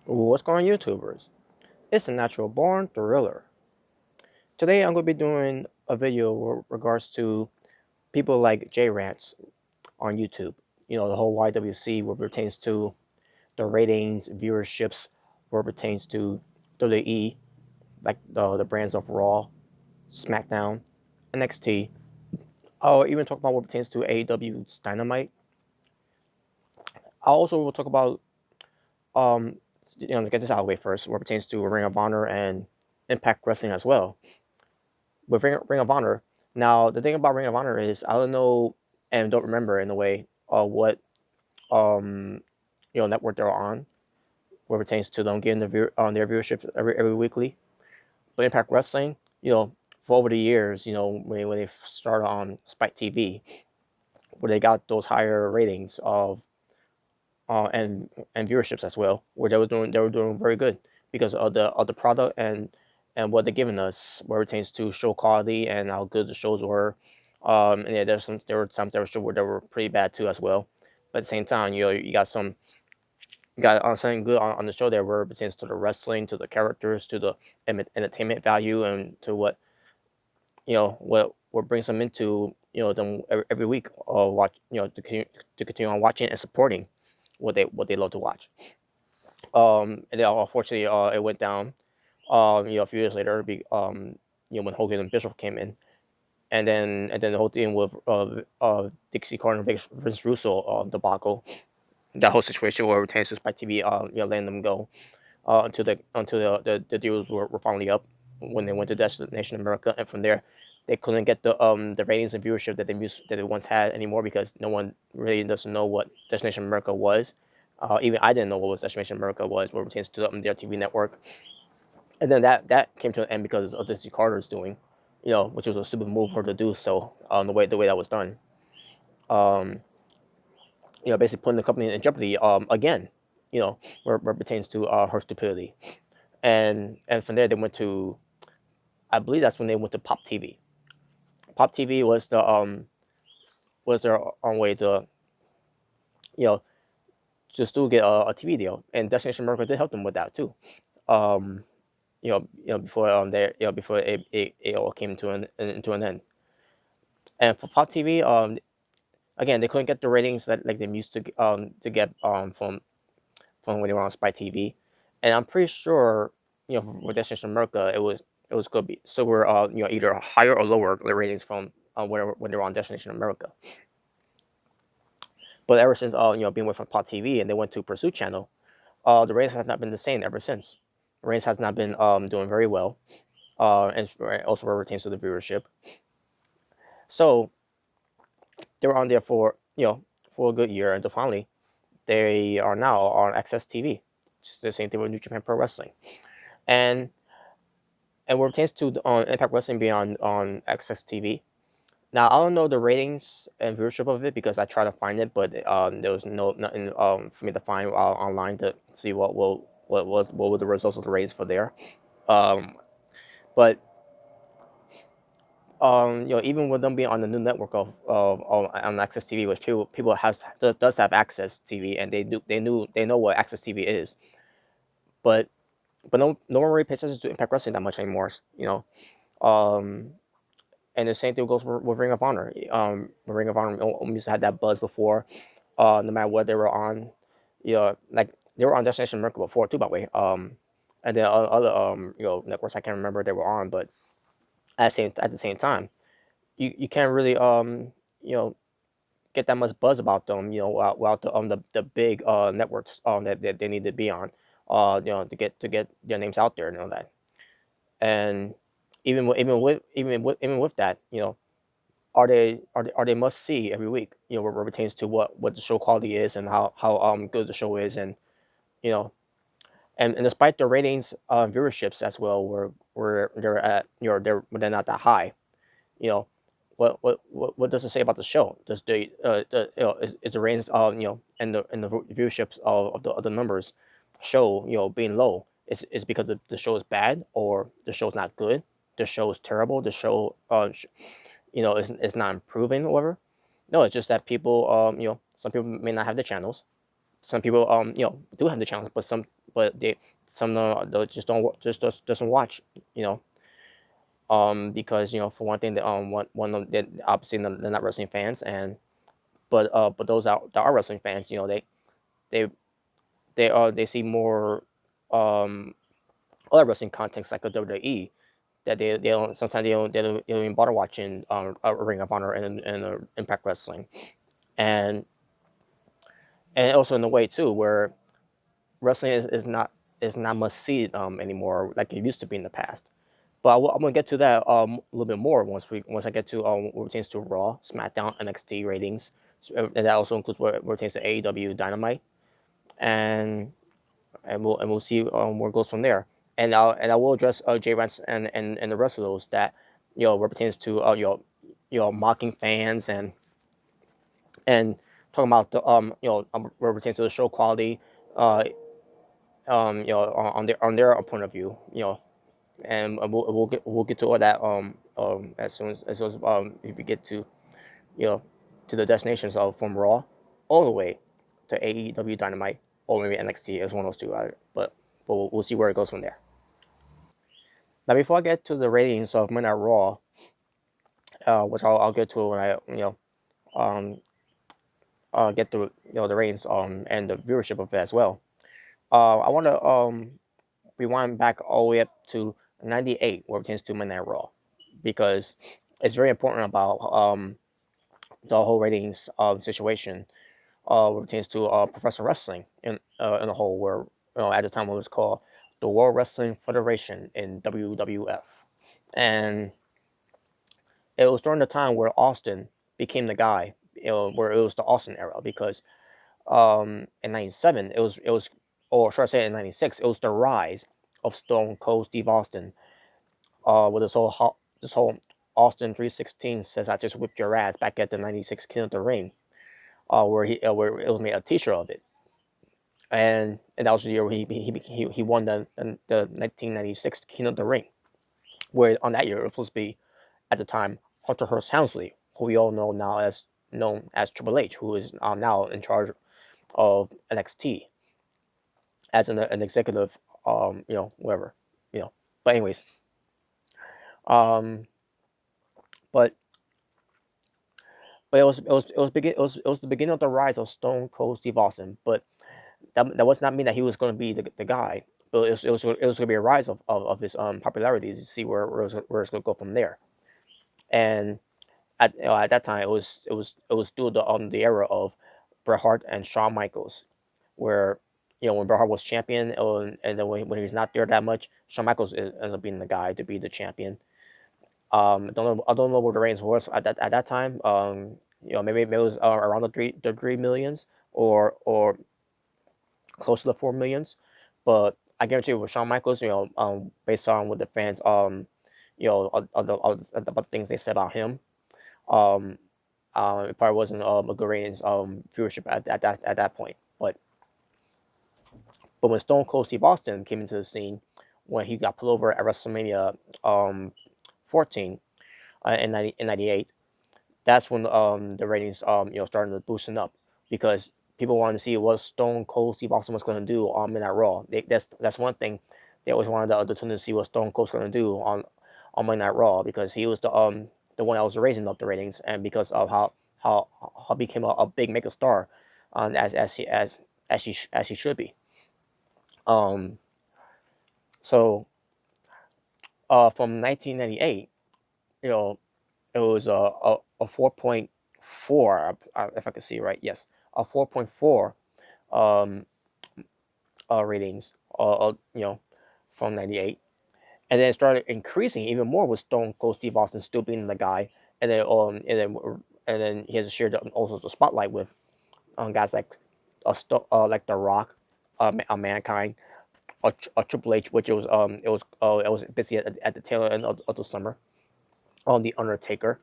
What's going on, YouTubers? It's a natural born thriller. Today I'm going to be doing a video with regards to people like J Rants on YouTube. You know, the whole YWC what pertains to the ratings, viewerships, what pertains to WWE, like the brands of Raw, SmackDown, NXT. I'll even talk about what pertains to AEW's Dynamite. I also will talk about, um, to get this out of the way first, what pertains to Ring of Honor and Impact Wrestling as well. With Ring of Honor. Now, the thing about Ring of Honor is I don't know and don't remember in a way what um network they're on, what pertains to them getting their viewership every weekly. But Impact Wrestling, for over the years, when they started on Spike TV, where they got those higher ratings of and viewerships as well, where they were doing very good because of the product and what they're giving us, where it pertains to show quality and how good the shows were. And yeah, there were some that were pretty bad too as well. But at the same time, you got something good on the show there, where it pertains to the wrestling, to the characters, to the entertainment value, and to what brings them into them every week watch to continue on watching and supporting what they love to watch. And then unfortunately, it went down. A few years later, when Hogan and Bischoff came in, and then the whole thing with Dixie Carter and Vince Russo debacle, that whole situation where Tansis by TV, letting them go until the deals were finally up when they went to Destination America, and from there. They couldn't get the ratings and viewership that they once had anymore because no one really doesn't know what Destination America was. Even I didn't know what Destination America was, what pertains to their TV network. And then that came to an end because of Dixie Carter's doing, which was a stupid move for her to do so. The way that was done, um, basically putting the company in jeopardy again. Where it pertains to her stupidity. And from there they went to, I believe that's when they went to Pop TV. Pop TV was their own way to you know to still get a TV deal, and Destination America did help them with that too. Um, before before it all came to an end. And for Pop TV, again they couldn't get the ratings that like they used to get from when they were on Spy TV, and I'm pretty sure for Destination America it was going to be so we're either higher or lower the ratings from when they were on Destination America. But ever since being away from Pop TV and they went to Pursuit Channel, the ratings has not been the same ever since. The ratings has not been doing very well, and also where it pertains to the viewership. So they were on there for a good year, until finally they are now on Access TV. It's the same thing with New Japan Pro Wrestling, and where it pertains to on Impact Wrestling being on Access TV. Now I don't know the ratings and viewership of it because I tried to find it, but there was nothing for me to find online to see what were the results of the ratings for there. Um, but even with them being on the new network of on Access TV, which people does have Access TV, and they know what Access TV is, but no one really pays attention to Impact Wrestling that much anymore. Um, and the same thing goes with Ring of Honor. Ring of Honor used to have that buzz before, no matter what they were on. Like they were on Destination America before too, by the way. And then other networks I can't remember they were on, but at the same time, you can't really you know get that much buzz about them. Without the big networks that they need to be on, to get their names out there and all that. And even with that, are they must see every week? Where it pertains to what the show quality is and how good the show is, and you know, and despite the ratings, viewerships as well, where they're at, they're not that high. You know, what does it say about the show? Does is the ratings and the viewerships of the numbers show being low? Is because the show is bad or the show's not good? The show is terrible. The show is not improving or whatever. No, it's just that people some people may not have the channels. Some people do have the channels, but but some of them just don't just doesn't watch, you know. Because for one thing, one of them, obviously they're not wrestling fans, and but those out that are wrestling fans, they they see more um other wrestling contexts like a WWE that they don't sometimes they don't even bother watching a Ring of Honor and Impact Wrestling, and also in a way too where wrestling is not must see anymore like it used to be in the past. But I'm gonna get to that a little bit more once I get to what pertains to Raw, SmackDown, NXT ratings, so, and that also includes what pertains to AEW Dynamite, and we'll see where it goes from there. And I will address Jay Rance and the rest of those that what pertains to mocking fans and talking about the where it pertains to the show quality, uh on their point of view, and we'll get to all that as soon as if we get to you know to the destinations of from Raw all the way to AEW Dynamite or maybe NXT as one of those two. But we'll see where it goes from there. Now, before I get to the ratings of Monday Night Raw, which I'll get to when I um get the the ratings and the viewership of it as well. I want to rewind back all the way up to '98, where it pertains to Monday Night Raw, because it's very important about the whole ratings situation when it pertains to professional wrestling in a whole, where at the time it was called the World Wrestling Federation in WWF, and it was during the time where Austin became the guy, where it was the Austin era, because in '97 it was, or should I say in '96 it was the rise of Stone Cold Steve Austin, with this whole Austin 316 says I just whipped your ass back at the '96 King of the Ring, where it was made a T-shirt of it, and that was the year where he won the 1996 King of the Ring, where on that year it was supposed to be at the time Hunter Hearst Helmsley, who we all know now as known as Triple H, who is now in charge of NXT as an executive, whatever, you know. But anyways, um, but it was the beginning of the rise of Stone Cold Steve Austin. But that was not mean that he was going to be the guy. But it was going to be a rise of his popularity to see where it's going to go from there. And at that time it was still the era of Bret Hart and Shawn Michaels, where when Bret Hart was champion, and then when he's not there that much, Shawn Michaels ends up being the guy to be the champion. I don't know what the ratings was at that time. Maybe it was around the 3 millions, or close to the 4 millions, but I guarantee you with Shawn Michaels, based on what the fans about the things they said about him, um, it probably wasn't a good ratings viewership at that point. But when Stone Cold Steve Austin came into the scene, when he got pulled over at WrestleMania 14 in '98, that's when the ratings started to boosting up, because people wanted to see what Stone Cold Steve Austin was going to do on Monday Night Raw. That's one thing they always wanted the tune to see what Stone Cold's going to do on Monday Night Raw, because he was the one that was raising up the ratings, and because of how became a big mega star, as he should be. Um, so from 1998, you know, it was a 4.4, if I can see right. Yes, a 4.4 um ratings, from '98, and then it started increasing even more with Stone Cold Steve Austin still being the guy, and then he has shared also the spotlight with guys like The Rock, a Mankind, a Triple H, which it was busy at the tail end of the summer, on The Undertaker,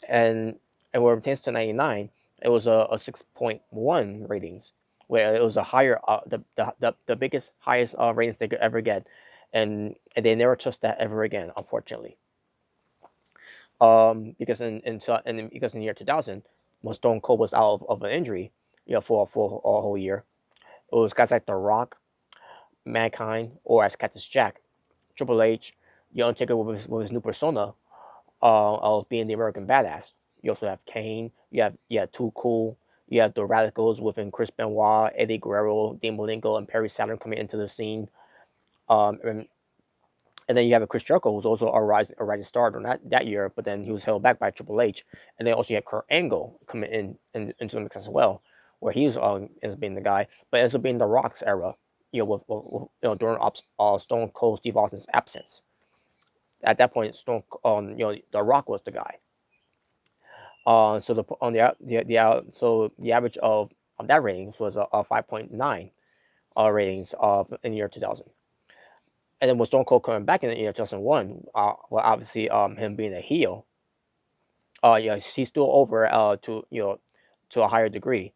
and when it pertains to '99, it was a 6.1 ratings, where it was a higher the biggest highest ratings they could ever get, and they never touched that ever again, unfortunately. Because in the year 2000, when Stone Cold was out of an injury, for a whole year, It was guys like The Rock, Mankind, or as Cactus Jack, Triple H, The Undertaker with his new persona of being the American Badass. You also have Kane. You have Too Cool. You have the Radicals within Chris Benoit, Eddie Guerrero, Dean Malenko, and Perry Saturn coming into the scene. Um, and, and then you have a Chris Jericho, who's also a rising star during that year, but then he was held back by Triple H. And then also you had Kurt Angle coming into the mix as well, where he was as being the guy, but also being the Rock's era, during Stone Cold Steve Austin's absence. At that point, the Rock was the guy. So the average of that ratings was a 5.9 ratings of in the year 2000. And then with Stone Cold coming back in the year 2001, well, obviously, him being a heel, he's still over to a higher degree.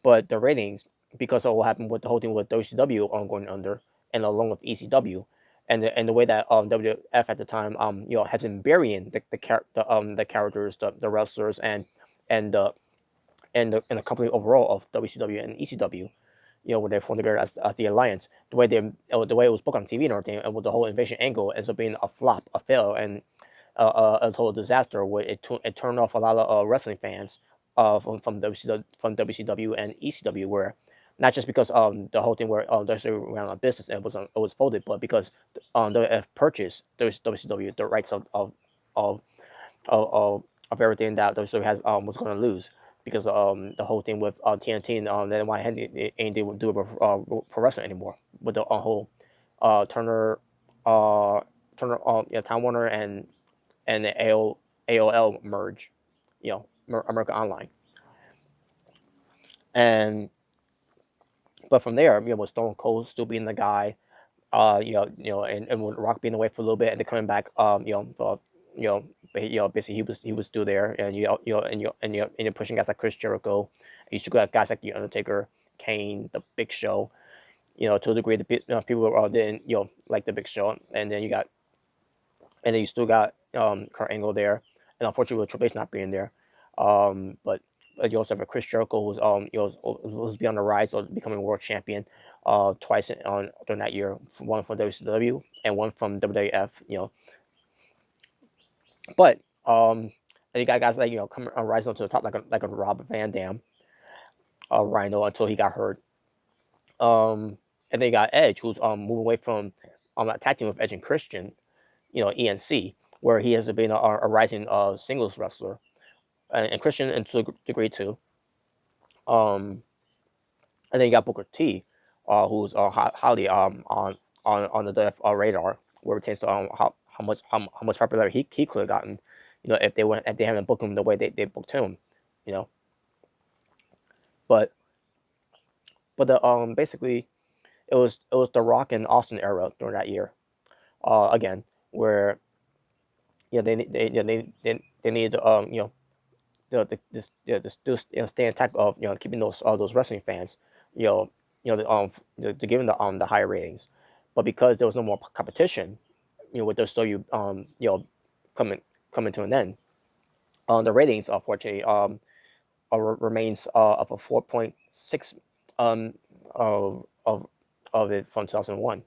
But the ratings, because of what happened with the whole thing with WCW going under, and along with ECW, and the way that WF at the time had been burying the characters, the wrestlers, and the and the company overall of WCW and ECW, when they formed together as the alliance, the way it was booked on TV and everything, and with the whole invasion angle ends up being a flop, a fail, and a total disaster. Where it turned off a lot of wrestling fans from WCW and ECW, where not just because the whole thing where they ran out of business and it was folded, but because WF purchased WCW the rights of of everything that WCW has was going to lose, because the whole thing with TNT, and then why ain't they do it with pro wrestling anymore, with the whole Turner Time Warner and the AOL merge, America Online. And but from there, with Stone Cold still being the guy, and with Rock being away for a little bit and then coming back, basically he was still there, and you're pushing guys like Chris Jericho, and you still got guys like the Undertaker, Kane, the Big Show, to a degree the people didn't like the Big Show, and then you still got Kurt Angle there, and unfortunately with Triple H not being there, but you also have a Chris Jericho who's been on the rise of becoming world champion, twice during that year, one from WCW and one from WWF. But and you got guys like coming rising up to the top like a Rob Van Dam, Rhino until he got hurt. And then you got Edge, who's moving away from attacking with Edge and Christian, ENC, where he has been a rising singles wrestler, and Christian and to a degree too. Um, and then you got Booker T, who's highly on the death radar, where it pertains to how much popular he could have gotten, if they hadn't booked him the way they booked him, you know. But basically it was the Rock and Austin era during that year, again, where they needed stay intact of keeping those wrestling fans, to give them the higher ratings, but because there was no more competition, with those story coming coming to an end, the ratings unfortunately remains of a 4.6 of it from 2001.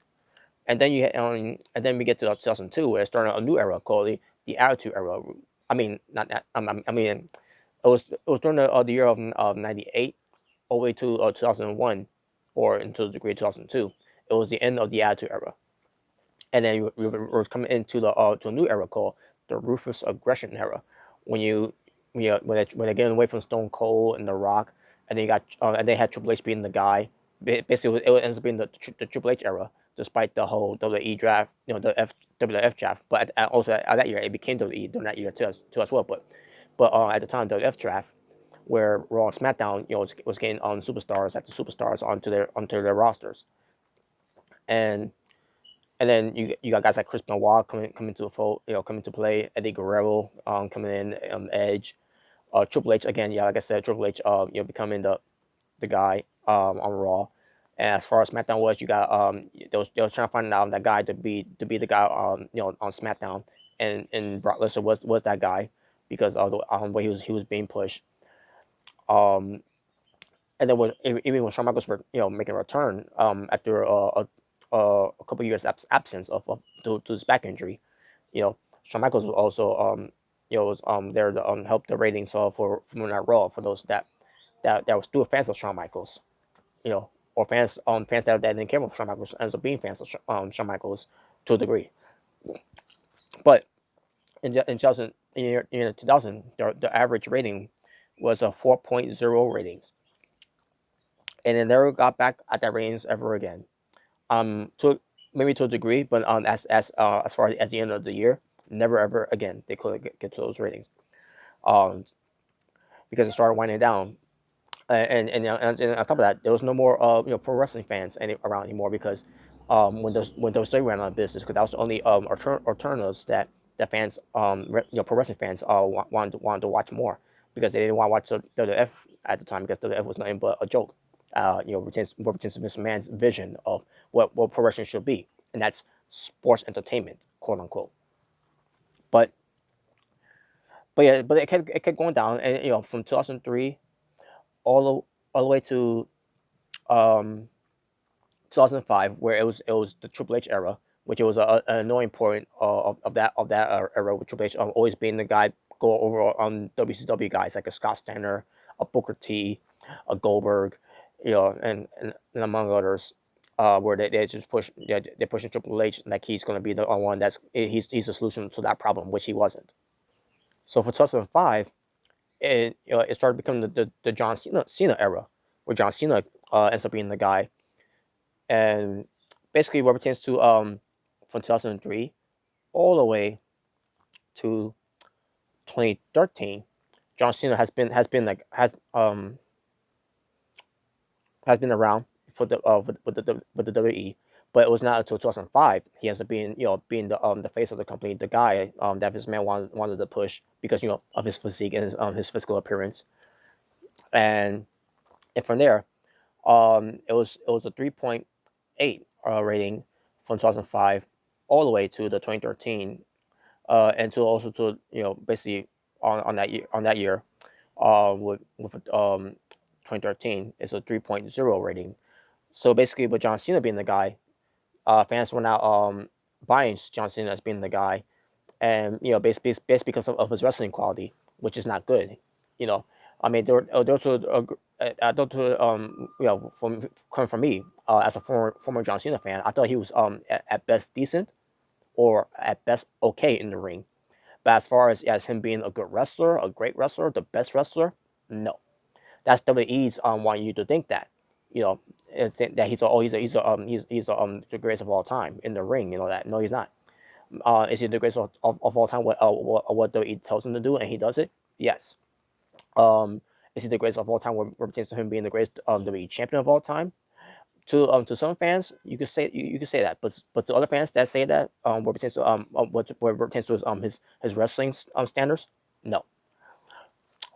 And then we get to 2002, where it started a new era called the Attitude Era. I mean, not that. I mean, it was during the year of '98 all the way to 2001, or until the degree 2002. It was the end of the Attitude Era, and then we were coming into to a new era called the Ruthless Aggression Era, when when they're getting away from Stone Cold and The Rock, and then you got and they had Triple H being the guy. Basically, it ends up being the Triple H era, despite the whole WWE draft, the WWF draft. But also at that year, it became WWE during that year too as well. But at the time, the WWF draft, where Raw and SmackDown, was getting on superstars after superstars onto their rosters, and then you got guys like Chris Benoit coming to the fold, coming to play, Eddie Guerrero coming in, Edge, Triple H again, like I said, Triple H, becoming the guy on Raw. And as far as SmackDown was, you got they was trying to find out that guy to be the guy on SmackDown, and Brock Lesnar was that guy, because of the way he was being pushed. Um, and then even when Shawn Michaels were making a return after a couple years absence to his back injury, Shawn Michaels was also was there to help the ratings for Monday Night Raw for those that were still fans of Shawn Michaels, or fans that didn't care about Shawn Michaels ends up being fans of Shawn Michaels to a degree. But in 2000, in 2000, the average rating was a 4.0 ratings, and it never got back at that ratings ever again. To maybe to a degree, but as far as the end of the year, never ever again they couldn't get to those ratings, um, because it started winding down. And on top of that, there was no more pro wrestling fans around anymore because when those three went out of business, because that was the only alternatives that fans pro wrestling fans wanted to watch more, because they didn't want to watch the WWF at the time, because WWF was nothing but a joke. Pertains to Vince McMahon's vision of what pro wrestling should be, and that's sports entertainment, quote unquote. But it kept going down, and from 2003 all the way to um 2005, where it was the Triple H era, which it was an annoying point of that era, with Triple H always being the guy go over on WCW guys like a Scott Steiner, a Booker T, a Goldberg, and among others, where they just they're pushing Triple H like he's going to be the one he's the solution to that problem, which he wasn't. So for 2005, it started becoming the John Cena era, where John Cena ends up being the guy. And basically what pertains to from 2003 all the way to 2013, John Cena has been around for the with the WWE, but it was not until 2005 he ends up being the face of the company, the guy that this man wanted to push, because of his physique and his physical appearance. And and from there, it was a 3.8 rating from 2005 all the way to the 2013, and to also to basically on that year, with 2013 is a 3.0 rating. So basically, with John Cena being the guy, fans were now buying John Cena as being the guy, and based because of his wrestling quality, which is not good. You know, I mean, there was from coming from me, as a former John Cena fan, I thought he was at best decent, or at best okay in the ring. But as far as him being a good wrestler, a great wrestler, the best wrestler, no. That's WWE's wanting you to think that. You know, it's that he's the greatest of all time in the ring. You know that. No, he's not. Is he the greatest of all time? What WWE tells him to do, and he does it? Yes. Is he the greatest of all time? What pertains to him being the greatest WWE champion of all time? To some fans, you could say that, but to other fans that say that, what pertains to what pertains to his wrestling standards, no.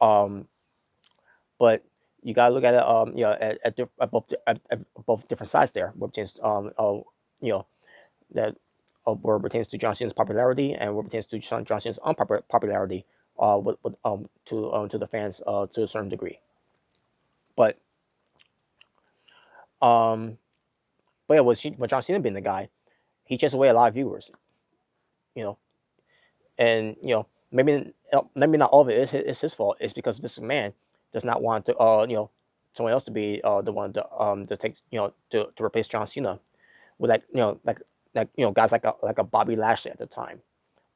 Um, but you gotta look at it, at both different sides there. What pertains you know that where it pertains to John Cena's popularity, and what pertains to John Cena's unpopularity, to the fans, to a certain degree. But um, but yeah, with John Cena being the guy, he chased away a lot of viewers. You know, and maybe not all of it is his fault. It's because this man does not want to someone else to be the one to take to replace John Cena with, like guys like a Bobby Lashley at the time,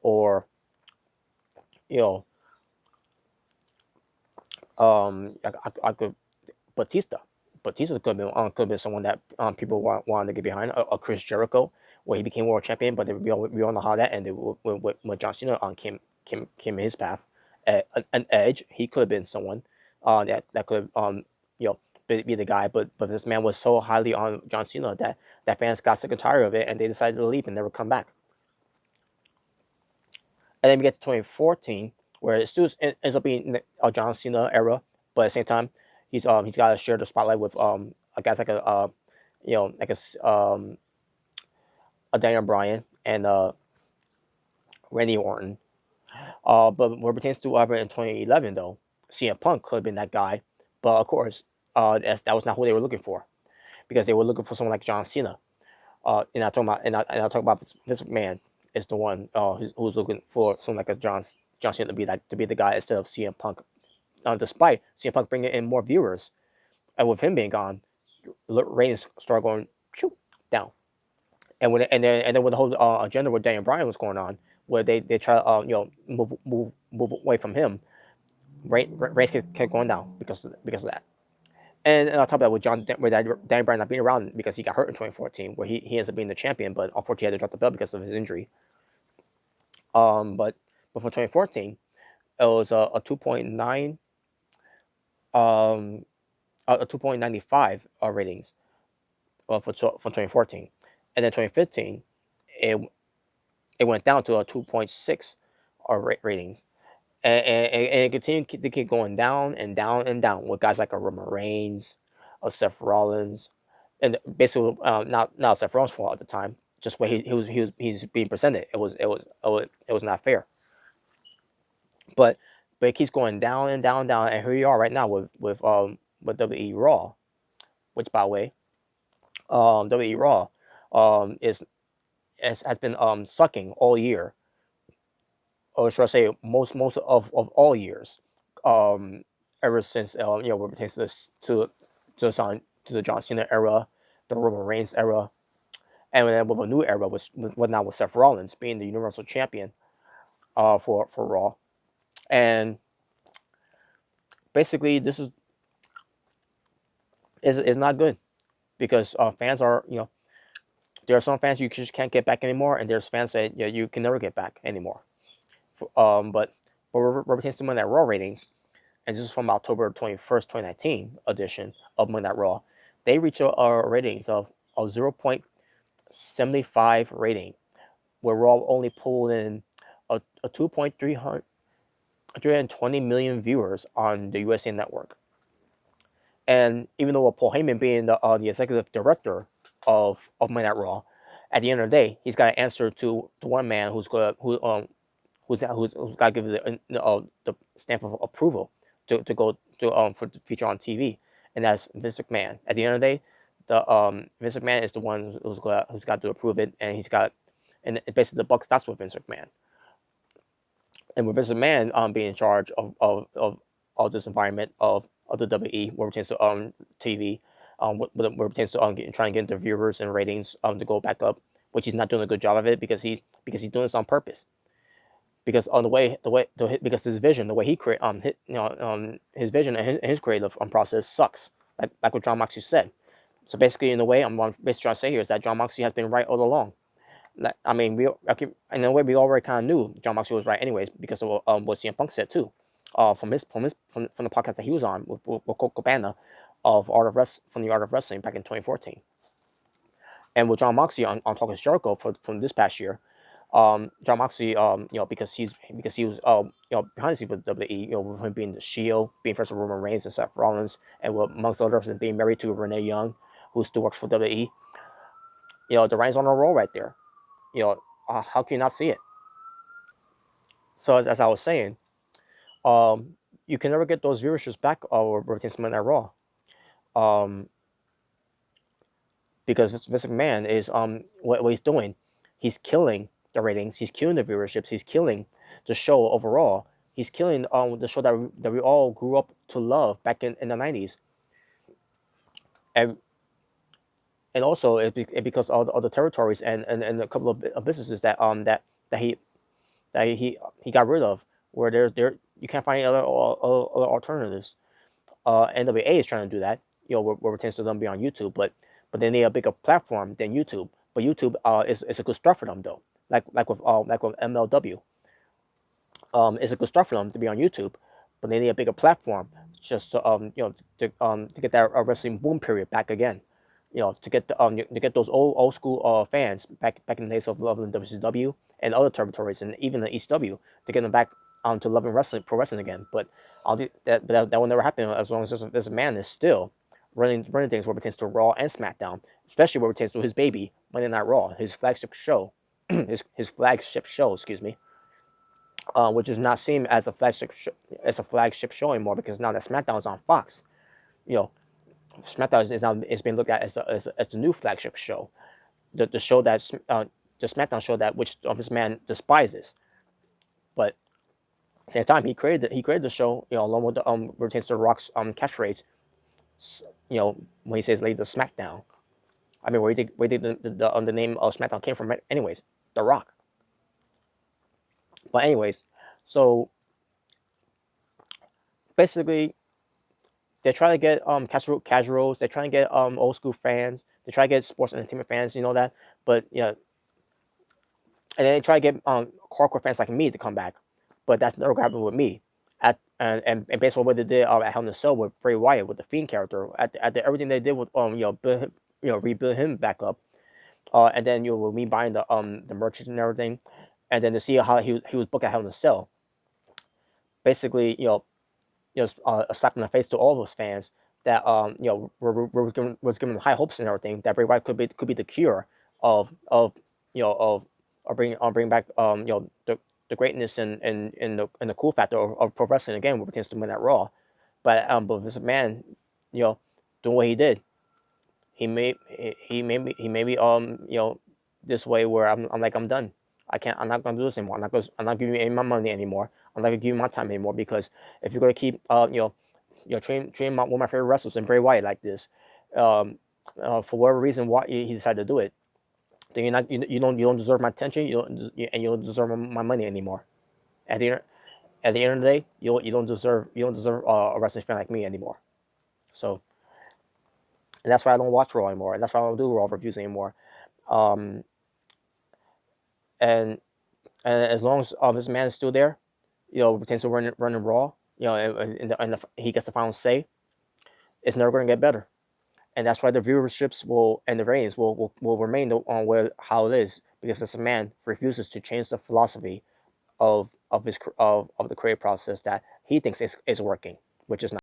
or you know I could Batista. Batista could have been someone that people wanted to get behind. A Chris Jericho, where he became world champion, but we all know how that ended when John Cena came in his path. An Edge, he could have been someone that could have be the guy, but this man was so highly on John Cena that fans got sick and tired of it, and they decided to leave and never come back. And then we get to 2014, where it still ends up being a John Cena era, but at the same time, he's got to share the spotlight with a guys like a Daniel Bryan and Randy Orton. But what pertains to whatever in 2011 though, CM Punk could have been that guy, but of course, that was not who they were looking for, because they were looking for someone like John Cena. And I talk about this man is the one who's looking for someone like a John Cena to be the guy instead of CM Punk. Despite CM Punk bringing in more viewers, and with him being gone, ratings start going down. And then when the whole agenda with Daniel Bryan was going on, where they try to move away from him, ratings kept going down because of that. And on top of that, with Daniel Bryan not being around because he got hurt in 2014, where he ends up being the champion, but unfortunately he had to drop the belt because of his injury. But for 2014, it was a 2.9 a 2.95 ratings for 2014, and then 2015 it it went down to a 2.6 ratings, and it continued to keep going down and down and down with guys like a Roman Reigns, a Seth Rollins, and basically not Seth Rollins' fault at the time. Just where he's being presented, it was not fair. But it keeps going down and down and down, and here we are right now with WWE Raw, which by the way, WWE Raw is has been sucking all year, or should I say most of all years, um, ever since what pertains to this to the John Cena era, the Roman Reigns era, and then with a new era with now with Seth Rollins being the Universal Champion for Raw, and basically this is not good because fans are there are some fans you just can't get back anymore, and there's fans that you can never get back anymore. But what pertains to Monday Night Raw ratings, and this is from October 21st, 2019 edition of Monday Night Raw, they reach a ratings of a 0.75 rating, where Raw only pulled in a 220 million viewers on the USA Network. And even though Paul Heyman being the executive director of Monday Night Raw, at the end of the day, he's got to answer to one man who's got to give the stamp of approval to go to for the feature on TV, and that's Vince McMahon. At the end of the day, Vince McMahon is the one who's got to approve it, and basically the buck stops with Vince McMahon. And with Vince McMahon being in charge of this environment of the WWE, where it pertains to TV, where it pertains to trying to get the viewers and ratings to go back up, which he's not doing a good job of it because he's doing this on purpose. Because on because his vision, the way he create his vision and his creative process sucks, like what Jon Moxley said. So basically, in a way, I'm basically trying to say here is that Jon Moxley has been right all along. I mean, in a way we already kind of knew Jon Moxley was right anyways because of what CM Punk said too, from the podcast that he was on with Colt Cabana from the Art of Wrestling back in 2014, and with Jon Moxley on Talking Jericho from this past year. Jon Moxley, because he was behind the scenes with WWE, with him being the Shield, being friends with Roman Reigns and Seth Rollins, and amongst others, and being married to Renee Young, who still works for WWE. The writing's on a roll right there. How can you not see it? So as I was saying, you can never get those viewerships back or retain Monday Night Raw, because Vince McMahon is what he's doing. He's killing the ratings. He's killing the viewerships. He's killing the show overall. He's killing the show that we all grew up to love back in the 90s. And also because all the territories and a couple of businesses that he got rid of, where you can't find any other alternatives. NWA is trying to do that, where it tends to them be on YouTube, but they need a bigger platform than YouTube. But YouTube is a good start for them though. Like with MLW, it's a good start for them to be on YouTube, but they need a bigger platform just to get that wrestling boom period back again. To get those old school fans back in the days of loving WCW and other territories, and even the ECW, to get them back to loving pro wrestling again. But that will never happen as long as this man is still running things where it pertains to Raw and SmackDown, especially where it pertains to his baby Monday Night Raw, his flagship show, his flagship show, excuse me, which is not seen as a flagship show anymore, because now that SmackDown is on Fox, SmackDown is now is being looked at as the new flagship show, the show that the SmackDown show that which this man despises. But at the same time, he created the show, along with the retains the Rock's catchphrase, when he says "Lay the SmackDown." I mean, where did the name of SmackDown came from? Anyways, The Rock. But anyways, so basically, they try to get casuals. They try to get old school fans. They try to get sports entertainment fans. You know that, but and then they try to get hardcore fans like me to come back, but that's never gonna happen with me. And based on what they did at Hell in a Cell with Bray Wyatt with the Fiend character, at everything they did with build him, rebuild him back up, and then with me buying the merchants and everything, and then to see how he was booked at Hell in a Cell, basically a slap in the face to all those fans that was given high hopes and everything that Bray Wyatt could be the cure of bringing back the greatness and the cool factor of pro wrestling again when it pertains to win at Raw. But this man, doing what he did, he made me this way where I'm like I'm done. I'm not gonna do this anymore. I'm not giving you any of my money anymore. I'm not gonna give you my time anymore because if you're gonna keep train one of my favorite wrestlers and Bray Wyatt like this, um, for whatever reason why he decided to do it, then you don't deserve my attention. You don't deserve my money anymore. At the end at the end of the day, you don't deserve a wrestling fan like me anymore. So and that's why I don't watch Raw anymore, and that's why I don't do Raw reviews anymore. Um, and and as long as this man is still there, pertains to running Raw, he gets the final say, it's never going to get better. And that's why the viewerships will and the ratings will remain on where how it is because this man refuses to change the philosophy of the creative process that he thinks is working, which is not.